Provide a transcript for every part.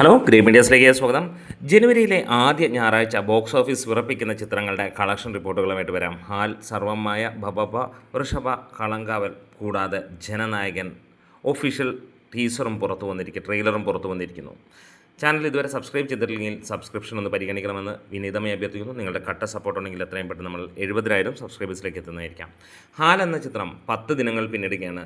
Hello green മീഡിയസിലേക്ക് സ്വാഗതം. ജനുവരിയിലെ ആദ്യ ഞായറാഴ്ച ബോക്സ് ഓഫീസ് വിറപ്പിക്കുന്ന ചിത്രങ്ങളുടെ കളക്ഷൻ റിപ്പോർട്ടുകളുമായിട്ട് വരാം. ഹാൽ, സർവമായ, ഭബഭ, വൃഷഭ, കളങ്കാവൽ കൂടാതെ ജനനായകൻ ഒഫീഷ്യൽ ടീസറും ട്രെയിലറും പുറത്തു വന്നിരിക്കുന്നു. ചാനൽ ഇതുവരെ സബ്സ്ക്രൈബ് ചെയ്തിട്ടില്ലെങ്കിൽ സബ്സ്ക്രിപ്ഷൻ ഒന്ന് പരിഗണിക്കണമെന്ന് വിനീതമായി അഭ്യർത്ഥിക്കുന്നു. നിങ്ങളുടെ കട്ട സപ്പോർട്ട് ഉണ്ടെങ്കിൽ എത്രയും പെട്ടെന്ന് നമ്മൾ 70,000 സബ്സ്ക്രൈബേഴ്സിലേക്ക് എത്തുന്നതായിരിക്കാം. ഹാൽ എന്ന ചിത്രം 10 ദിനങ്ങൾ പിന്നിടുകയാണ്.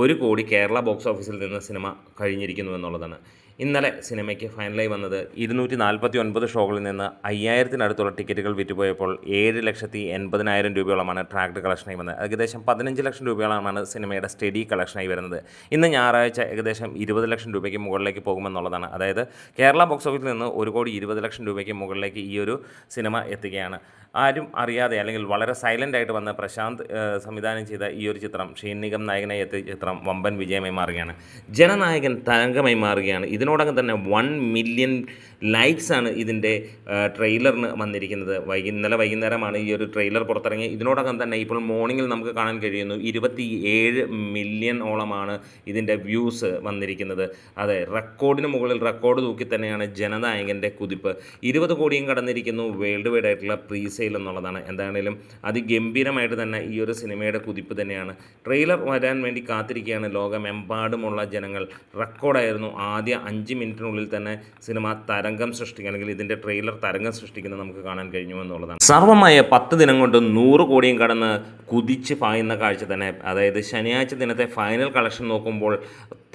1 കോടി കേരള ബോക്സ് ഓഫീസിൽ നിന്ന് സിനിമ കഴിഞ്ഞിരിക്കുന്നു എന്നുള്ളതാണ്. ഇന്നലെ സിനിമയ്ക്ക് ഫൈനലായി വന്നത് 249 ഷോകളിൽ നിന്ന് 5000-നടുത്തുള്ള ടിക്കറ്റുകൾ വിറ്റുപോയപ്പോൾ 7,80,000 രൂപയോളമാണ് ട്രാക്ഡ് കളക്ഷനായി വന്നത്. ഏകദേശം 15 ലക്ഷം രൂപയോളമാണ് സിനിമയുടെ സ്റ്റഡി കളക്ഷനായി വരുന്നത്. ഇന്ന് ഞായറാഴ്ച ഏകദേശം 20 ലക്ഷം രൂപയ്ക്ക് മുകളിലേക്ക് പോകുമെന്നുള്ളതാണ്. അതായത് കേരള ബോക്സ് ഓഫീസിൽ നിന്ന് 1 കോടി 20 ലക്ഷം രൂപയ്ക്ക് മുകളിലേക്ക് ഈ ഒരു സിനിമ എത്തുകയാണ്. ആരും അറിയാതെ അല്ലെങ്കിൽ വളരെ സൈലൻ്റ് ആയിട്ട് വന്ന പ്രശാന്ത് സംവിധാനം ചെയ്ത ഈ ഒരു ചിത്രം, ഷീൻ നിഗം നായകനായി എത്തിയ ചിത്രം വമ്പൻ വിജയമായി മാറുകയാണ്. ജനനായകൻ തരംഗമായി മാറുകയാണ്. ഇതിനോടകം തന്നെ 1 മില്യൺ ലൈക്സാണ് ഇതിൻ്റെ ട്രെയിലറിന് വന്നിരിക്കുന്നത്. ഇന്നലെ വൈകുന്നേരമാണ് ഈ ഒരു ട്രെയിലർ പുറത്തിറങ്ങി. ഇതിനോടകം തന്നെ ഇപ്പോൾ മോർണിംഗിൽ നമുക്ക് കാണാൻ കഴിയുന്നു 27 മില്യൺ ഓളമാണ് ഇതിൻ്റെ വ്യൂസ് വന്നിരിക്കുന്നത്. അതെ, റെക്കോർഡിന് മുകളിൽ റെക്കോർഡ് തൂക്കി തന്നെയാണ് ജനനായകൻ്റെ കുതിപ്പ്. 20 കോടിയും കടന്നിരിക്കുന്നു വേൾഡ് വൈഡ് ആയിട്ടുള്ള പ്രീസെയിൽ എന്നുള്ളതാണ്. എന്താണെങ്കിലും അതിഗംഭീരമായിട്ട് തന്നെ ഈ ഒരു സിനിമയുടെ കുതിപ്പ് തന്നെയാണ്. ട്രെയിലർ വരാൻ വേണ്ടി കാത്തിരിക്കുകയാണ് ലോകമെമ്പാടുമുള്ള ജനങ്ങൾ. റെക്കോർഡായിരുന്നു. ആദ്യ 5 മിനിറ്റിനുള്ളിൽ തന്നെ സിനിമ തരംഗം സൃഷ്ടിക്കുക, അല്ലെങ്കിൽ ഇതിൻ്റെ ട്രെയിലർ തരംഗം സൃഷ്ടിക്കുന്നത് നമുക്ക് കാണാൻ കഴിഞ്ഞു എന്നുള്ളതാണ്. സർവമായ 10 ദിനം കൊണ്ട് 100 കോടിയും കടന്ന് കുതിച്ച് പായുന്ന കാഴ്ച തന്നെ. അതായത് ശനിയാഴ്ച ദിനത്തെ ഫൈനൽ കളക്ഷൻ നോക്കുമ്പോൾ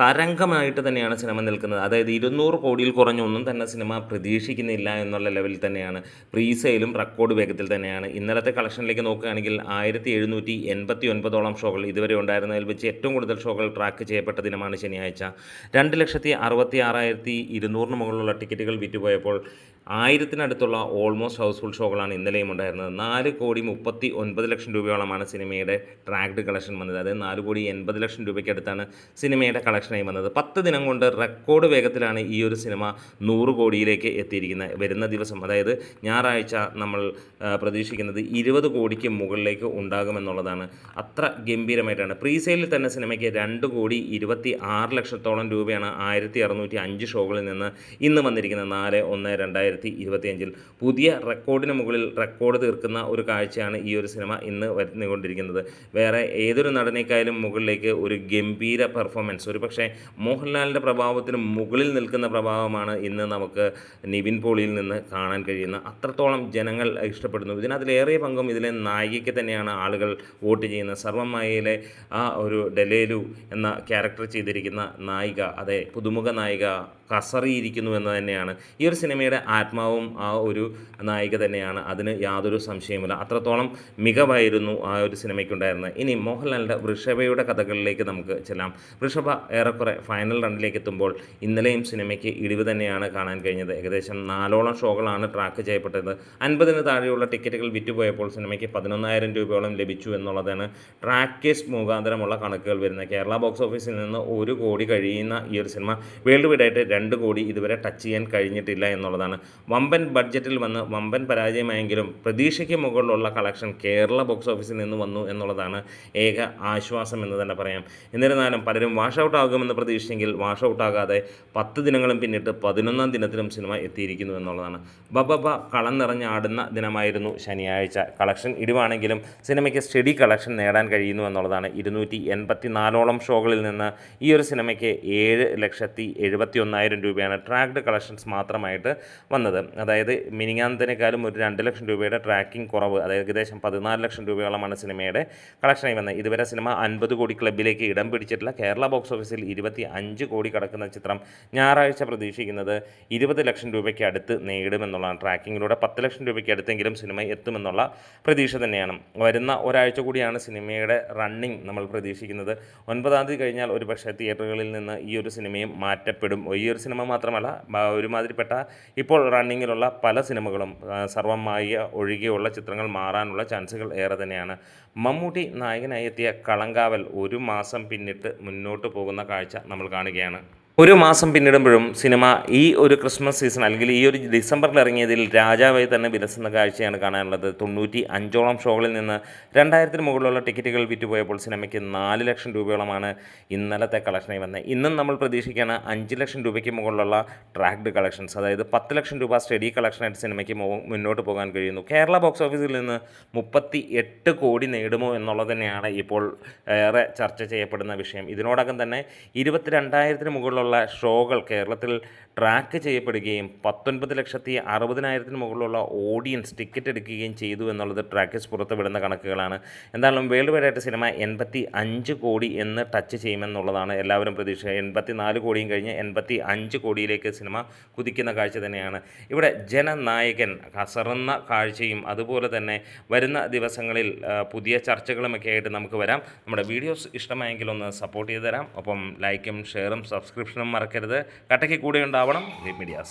തരംഗമായിട്ട് തന്നെയാണ് സിനിമ നിൽക്കുന്നത്. അതായത് 200 കോടിയിൽ കുറഞ്ഞൊന്നും തന്നെ സിനിമ പ്രതീക്ഷിക്കുന്നില്ല എന്നുള്ള ലെവലിൽ തന്നെയാണ്. പ്രീസെയിലും റെക്കോർഡ് വേഗത്തിൽ തന്നെയാണ്. ഇന്നലത്തെ കളക്ഷനിലേക്ക് നോക്കുകയാണെങ്കിൽ 1789 ഷോകൾ ഇതുവരെ ഉണ്ടായിരുന്നതിൽ വെച്ച് ഏറ്റവും കൂടുതൽ ഷോകൾ ട്രാക്ക് ചെയ്യപ്പെട്ട ദിനമാണ് ശനിയാഴ്ച. 2,66,200 മുകളിലുള്ള ടിക്കറ്റുകൾ വിറ്റുപോയപ്പോൾ 1000-നടുത്തുള്ള ഓൾമോസ്റ്റ് ഹൗസ്ഫുൾ ഷോകളാണ് ഇന്നലെയും ഉണ്ടായിരുന്നത്. 4 കോടി 39 ലക്ഷം രൂപയോളമാണ് സിനിമയുടെ ട്രാക്ഡ് കളക്ഷൻ വന്നത്. അതായത് 4 കോടി 80 ലക്ഷം രൂപയ്ക്ക് അടുത്താണ് സിനിമയുടെ കളക്ഷനായി വന്നത്. 10 ദിനം കൊണ്ട് റെക്കോർഡ് വേഗത്തിലാണ് ഈ ഒരു സിനിമ 100 കോടിയിലേക്ക് എത്തിയിരിക്കുന്നത്. വരുന്ന ദിവസം, അതായത് ഞായറാഴ്ച, നമ്മൾ പ്രതീക്ഷിക്കുന്നത് 20 കോടിക്ക് മുകളിലേക്ക് ഉണ്ടാകുമെന്നുള്ളതാണ്. അത്ര ഗംഭീരമായിട്ടാണ്. പ്രീസെയിലിൽ തന്നെ സിനിമയ്ക്ക് 2 കോടി 26 ലക്ഷത്തോളം രൂപയാണ് 1605 ഷോകളിൽ നിന്ന് ഇന്ന് വന്നിരിക്കുന്നത്. 4/1/2025 പുതിയ റെക്കോർഡിന് മുകളിൽ റെക്കോർഡ് തീർക്കുന്ന ഒരു കാഴ്ചയാണ് ഈ ഒരു സിനിമ ഇന്ന് വരുന്നുകൊണ്ടിരിക്കുന്നത്. വേറെ ഏതൊരു നടനേക്കാളും മുകളിലേക്ക് ഒരു ഗംഭീര പെർഫോമൻസ്, ഒരു പക്ഷേ മോഹൻലാലിൻ്റെ പ്രഭാവത്തിന് മുകളിൽ നിൽക്കുന്ന പ്രഭാവമാണ് ഇന്ന് നമുക്ക് നിവിൻ പോളിയിൽ നിന്ന് കാണാൻ കഴിയുന്ന. അത്രത്തോളം ജനങ്ങൾ ഇഷ്ടപ്പെടുന്നു. ഇതിനകത്തിലേറെ പങ്കും ഇതിലെ നായികയ്ക്ക് തന്നെയാണ് ആളുകൾ വോട്ട് ചെയ്യുന്നത്. സർവ്വമായയിലെ ആ ഒരു ഡെലേലു എന്ന ക്യാരക്ടർ ചെയ്തിരിക്കുന്ന നായിക, അതെ, പുതുമുഖ നായിക കസറിയിരിക്കുന്നു എന്ന് തന്നെയാണ്. ഈ ഒരു സിനിമയുടെ ആത്മാവും ആ ഒരു നായിക തന്നെയാണ്. അതിന് യാതൊരു സംശയവുമില്ല. അത്രത്തോളം മികവായിരുന്നു ആ ഒരു സിനിമയ്ക്കുണ്ടായിരുന്നത്. ഇനി മോഹൻലാലിൻ്റെ വൃഷഭയുടെ കഥകളിലേക്ക് നമുക്ക് ചെല്ലാം. വൃഷഭ ഏറെക്കുറെ ഫൈനൽ റണ്ണിലേക്ക് എത്തുമ്പോൾ ഇന്നലെയും സിനിമയ്ക്ക് ഇടിവ് തന്നെയാണ് കാണാൻ കഴിഞ്ഞത്. ഏകദേശം 4ഓളം ഷോകളാണ് ട്രാക്ക് ചെയ്യപ്പെട്ടത്. 50-ന് താഴെയുള്ള ടിക്കറ്റുകൾ വിറ്റുപോയപ്പോൾ സിനിമയ്ക്ക് 11,000 രൂപയോളം ലഭിച്ചു എന്നുള്ളതാണ് ട്രാക്കേഴ്സ് മുഖാന്തരമുള്ള കണക്കുകൾ വരുന്നത്. കേരള ബോക്സ് ഓഫീസിൽ നിന്ന് 1 കോടി കഴിയുന്ന ഈ ഒരു സിനിമ വേൾഡ് വൈഡായിട്ട് 2 കോടി ഇതുവരെ ടച്ച് ചെയ്യാൻ കഴിഞ്ഞിട്ടില്ല എന്നുള്ളതാണ്. വമ്പൻ ബഡ്ജറ്റിൽ വന്ന് വമ്പൻ പരാജയമായെങ്കിലും പ്രതീക്ഷയ്ക്ക് മുകളിലുള്ള കളക്ഷൻ കേരള ബോക്സ് ഓഫീസിൽ നിന്ന് വന്നു എന്നുള്ളതാണ് ഏക ആശ്വാസം എന്ന് തന്നെ പറയാം. എന്നിരുന്നാലും പലരും വാഷ് ഔട്ട് ആകുമെന്ന് പ്രതീക്ഷിച്ചെങ്കിൽ വാഷ് ഔട്ട് ആകാതെ 10 ദിനങ്ങളും പിന്നിട്ട് 11-ാം ദിനത്തിലും സിനിമ എത്തിയിരിക്കുന്നു എന്നുള്ളതാണ്. ബബബ കളം നിറഞ്ഞാടുന്ന ദിനമായിരുന്നു ശനിയാഴ്ച. കളക്ഷൻ ഇടിവാണെങ്കിലും സിനിമയ്ക്ക് സ്റ്റഡി കളക്ഷൻ നേടാൻ കഴിയുന്നു എന്നുള്ളതാണ്. 284ഓളം ഷോകളിൽ നിന്ന് ഈ ഒരു സിനിമയ്ക്ക് 7,71,000 രൂപയാണ് ട്രാക്ഡ് കളക്ഷൻസ് മാത്രമായിട്ട് വന്നത്. അതായത് മിനിങ്ങാന്തനേക്കാളും ഒരു 2 ലക്ഷം രൂപയുടെ ട്രാക്കിംഗ് കുറവ്, അതായത് ഏകദേശം 14 ലക്ഷം രൂപയോളമാണ് സിനിമയുടെ കളക്ഷനായി വന്നത്. ഇതുവരെ സിനിമ 50 കോടി ക്ലബിലേക്ക് ഇടം പിടിച്ചിട്ടില്ല. കേരള ബോക്സ് ഓഫീസിൽ 25 കോടി കടക്കുന്ന ചിത്രം ഞായറാഴ്ച പ്രതീക്ഷിക്കുന്നത് 20 ലക്ഷം രൂപയ്ക്ക് അടുത്ത് നേടുമെന്നുള്ളതാണ്. ട്രാക്കിങ്ങിലൂടെ 10 ലക്ഷം രൂപയ്ക്ക് അടുത്തെങ്കിലും സിനിമ എത്തുമെന്നുള്ള പ്രതീക്ഷ തന്നെയാണ്. വരുന്ന ഒരാഴ്ച കൂടിയാണ് സിനിമയുടെ റണ്ണിങ് നമ്മൾ പ്രതീക്ഷിക്കുന്നത്. 9-ാം തീയതി കഴിഞ്ഞാൽ ഒരു പക്ഷേ തിയേറ്ററുകളിൽ നിന്ന് ഈ ഒരു സിനിമയും മാറ്റപ്പെടും. ഈ ഒരു സിനിമ മാത്രമല്ല, ഒരുമാതിരിപ്പെട്ട ഇപ്പോൾ റണ്ണിങ്ങിലുള്ള പല സിനിമകളും സർവ്വമായ ഒഴികെയുള്ള ചിത്രങ്ങൾ മാറാനുള്ള ചാൻസുകൾ ഏറെ തന്നെയാണ്. മമ്മൂട്ടി നായകനായി എത്തിയ കളങ്കാവൽ 1 മാസം പിന്നിട്ട് മുന്നോട്ട് പോകുന്ന കാഴ്ച നമ്മൾ കാണുകയാണ്. ഒരു മാസം പിന്നിടുമ്പോഴും സിനിമ ഈ ഒരു ക്രിസ്മസ് സീസൺ അല്ലെങ്കിൽ ഈ ഒരു ഡിസംബറിൽ ഇറങ്ങിയതിൽ രാജാവായി തന്നെ വിലസുന്ന കാഴ്ചയാണ് കാണാനുള്ളത്. 95ഓളം ഷോകളിൽ നിന്ന് 2000-ന് മുകളിലുള്ള ടിക്കറ്റുകൾ വിറ്റുപോയപ്പോൾ സിനിമയ്ക്ക് 4 ലക്ഷം രൂപയോളമാണ് ഇന്നലത്തെ കളക്ഷനായി വന്നത്. ഇന്നും നമ്മൾ പ്രതീക്ഷിക്കുകയാണ് 5 ലക്ഷം രൂപയ്ക്ക് മുകളിലുള്ള ട്രാക്ഡ് കളക്ഷൻസ്, അതായത് 10 ലക്ഷം രൂപ സ്റ്റഡി കളക്ഷനായിട്ട് സിനിമയ്ക്ക് മുന്നോട്ട് പോകാൻ കഴിയുന്നു. കേരള ബോക്സ് ഓഫീസിൽ നിന്ന് 38 കോടി നേടുമോ എന്നുള്ളത് തന്നെയാണ് ഇപ്പോൾ ഏറെ ചർച്ച ചെയ്യപ്പെടുന്ന വിഷയം. ഇതിനോടകം തന്നെ 22,000-ന് മുകളിലുള്ള ഷോകൾ കേരളത്തിൽ ട്രാക്ക് ചെയ്യപ്പെടുകയും 19,60,000-ന് മുകളിലുള്ള ഓഡിയൻസ് ടിക്കറ്റ് എടുക്കുകയും ചെയ്തു എന്നുള്ളത് ട്രാക്കേഴ്സ് പുറത്തുവിടുന്ന കണക്കുകളാണ്. എന്തായാലും വേൾഡ് വൈഡായിട്ട് സിനിമ 85 കോടി എന്ന് ടച്ച് ചെയ്യുമെന്നുള്ളതാണ് എല്ലാവരും പ്രതീക്ഷ. 84 കോടിയും കഴിഞ്ഞ് 85 കോടിയിലേക്ക് സിനിമ കുതിക്കുന്ന കാഴ്ച തന്നെയാണ്. ഇവിടെ ജനനായകൻ കസറുന്ന കാഴ്ചയും അതുപോലെ തന്നെ വരുന്ന ദിവസങ്ങളിൽ പുതിയ ചർച്ചകളുമൊക്കെ ആയിട്ട് നമുക്ക് വരാം. നമ്മുടെ വീഡിയോസ് ഇഷ്ടമായെങ്കിൽ ഒന്ന് സപ്പോർട്ട് ചെയ്ത് തരാം. ഒപ്പം ലൈക്കും ഷെയറും സബ്സ്ക്രിപ്ഷനും മറക്കരുത്. കട്ടയ്ക്ക് കൂടെ ഉണ്ടാവണം മീഡിയാസ്.